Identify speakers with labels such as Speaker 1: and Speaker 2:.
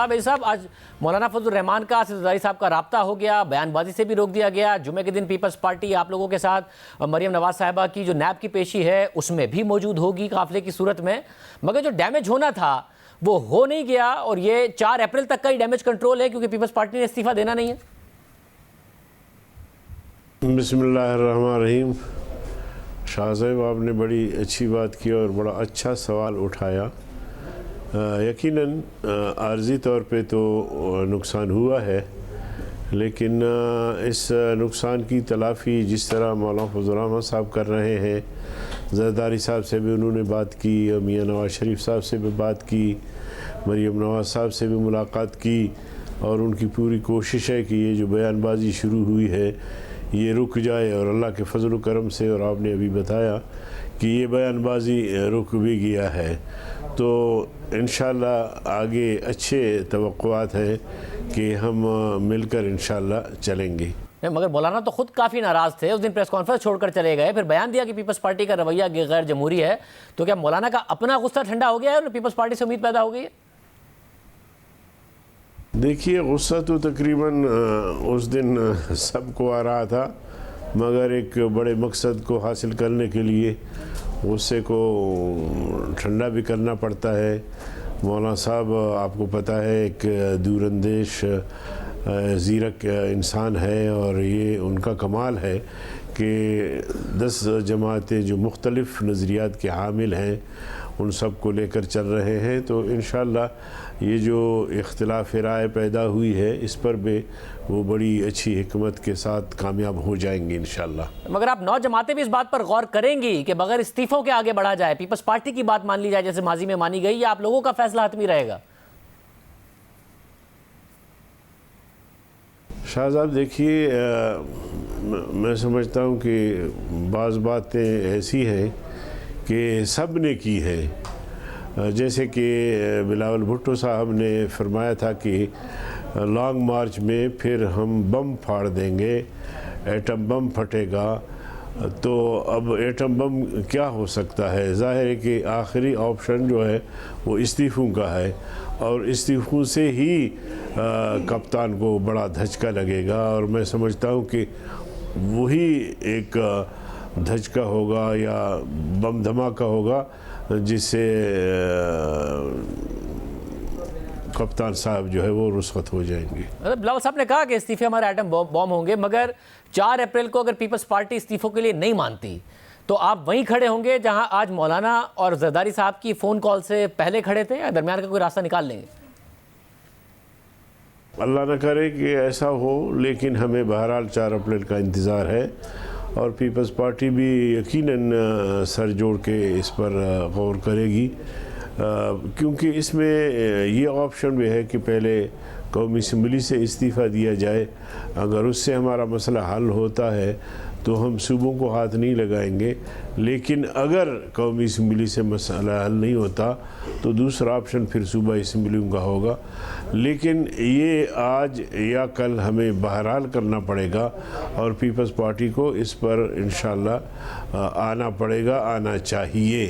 Speaker 1: صاحب آج مولانا فضل الرحمان کا اسد زرداری صاحب کا رابطہ ہو گیا، بیان بازی سے بھی روک دیا گیا۔ جمعے کے دن پیپلز پارٹی آپ لوگوں کے ساتھ مریم نواز صاحبہ کی جو نیب کی پیشی ہے اس میں بھی موجود ہوگی قافلے کی صورت میں، مگر جو ڈیمیج ہونا تھا وہ ہو نہیں گیا، اور یہ 4 اپریل تک کا ہی ڈیمیج کنٹرول ہے کیونکہ پیپلز پارٹی نے استعفیٰ دینا نہیں ہے۔
Speaker 2: بسم اللہ الرحمن الرحیم۔ شاہ صاحب آپ نے بڑی اچھی بات کی اور بڑا اچھا سوال اٹھایا۔ یقیناً عارضی طور پہ تو نقصان ہوا ہے، لیکن اس نقصان کی تلافی جس طرح مولانا فضل الرحمان صاحب کر رہے ہیں، زرداری صاحب سے بھی انہوں نے بات کی، میاں نواز شریف صاحب سے بھی بات کی، مریم نواز صاحب سے بھی ملاقات کی، اور ان کی پوری کوشش ہے کہ یہ جو بیان بازی شروع ہوئی ہے یہ رک جائے، اور اللہ کے فضل و کرم سے، اور آپ نے ابھی بتایا کہ یہ بیان بازی رک بھی گیا ہے، تو انشاءاللہ آگے اچھے توقعات ہیں کہ ہم مل کر انشاءاللہ چلیں گے۔
Speaker 1: مگر مولانا تو خود کافی ناراض تھے، اس دن پریس کانفرنس چھوڑ کر چلے گئے، پھر بیان دیا کہ پیپلز پارٹی کا رویہ غیر جمہوری ہے، تو کیا مولانا کا اپنا غصہ ٹھنڈا ہو گیا ہے اور پیپلز پارٹی سے امید پیدا ہو گئی ہے؟
Speaker 2: دیکھیے، غصہ تو تقریباً اس دن سب کو آ رہا تھا، مگر ایک بڑے مقصد کو حاصل کرنے کے لیے غصے کو ٹھنڈا بھی کرنا پڑتا ہے۔ مولانا صاحب آپ کو پتہ ہے ایک دور اندیش زیرک انسان ہے، اور یہ ان کا کمال ہے کہ 10 جماعتیں جو مختلف نظریات کے حامل ہیں ان سب کو لے کر چل رہے ہیں، تو انشاءاللہ یہ جو اختلاف رائے پیدا ہوئی ہے اس پر بھی وہ بڑی اچھی حکمت کے ساتھ کامیاب ہو جائیں گے انشاءاللہ۔
Speaker 1: مگر آپ 9 جماعتیں بھی اس بات پر غور کریں گی کہ بغیر استعفوں کے آگے بڑھا جائے، پیپلز پارٹی کی بات مان لی جائے جیسے ماضی میں مانی گئی، یا آپ لوگوں کا فیصلہ حتمی رہے گا؟
Speaker 2: شاہ صاحب دیکھیے، میں سمجھتا ہوں کہ بعض باتیں ایسی ہیں کہ سب نے کی ہے، جیسے کہ بلاول بھٹو صاحب نے فرمایا تھا کہ لانگ مارچ میں پھر ہم بم پھاڑ دیں گے، ایٹم بم پھٹے گا، تو اب ایٹم بم کیا ہو سکتا ہے؟ ظاہر ہے کہ آخری آپشن جو ہے وہ استعفوں کا ہے، اور استعفوں سے ہی کپتان کو بڑا دھچکا لگے گا، اور میں سمجھتا ہوں کہ وہی ایک دھچکا ہوگا یا بم دھماکہ ہوگا جس سے کپتان صاحب جو ہے وہ رخصت ہو جائیں گے۔
Speaker 1: بلاول صاحب نے کہا کہ استعفے ہمارے ایٹم بم ہوں گے، مگر 4 اپریل کو اگر پیپلز پارٹی استعفوں کے لیے نہیں مانتی تو آپ وہیں کھڑے ہوں گے جہاں آج مولانا اور زرداری صاحب کی فون کال سے پہلے کھڑے تھے، یا درمیان کا کوئی راستہ نکال لیں گے؟
Speaker 2: اللہ نہ کرے کہ ایسا ہو، لیکن ہمیں بہرحال 4 اپریل کا انتظار ہے، اور پیپلز پارٹی بھی یقیناً سر جوڑ کے اس پر غور کرے گی، کیونکہ اس میں یہ آپشن بھی ہے کہ پہلے قومی اسمبلی سے استعفیٰ دیا جائے، اگر اس سے ہمارا مسئلہ حل ہوتا ہے تو ہم صوبوں کو ہاتھ نہیں لگائیں گے، لیکن اگر قومی اسمبلی سے مسئلہ حل نہیں ہوتا تو دوسرا آپشن پھر صوبہ اسمبلیوں کا ہوگا، لیکن یہ آج یا کل ہمیں بہرحال کرنا پڑے گا، اور پیپلز پارٹی کو اس پر انشاءاللہ آنا پڑے گا، آنا چاہیے۔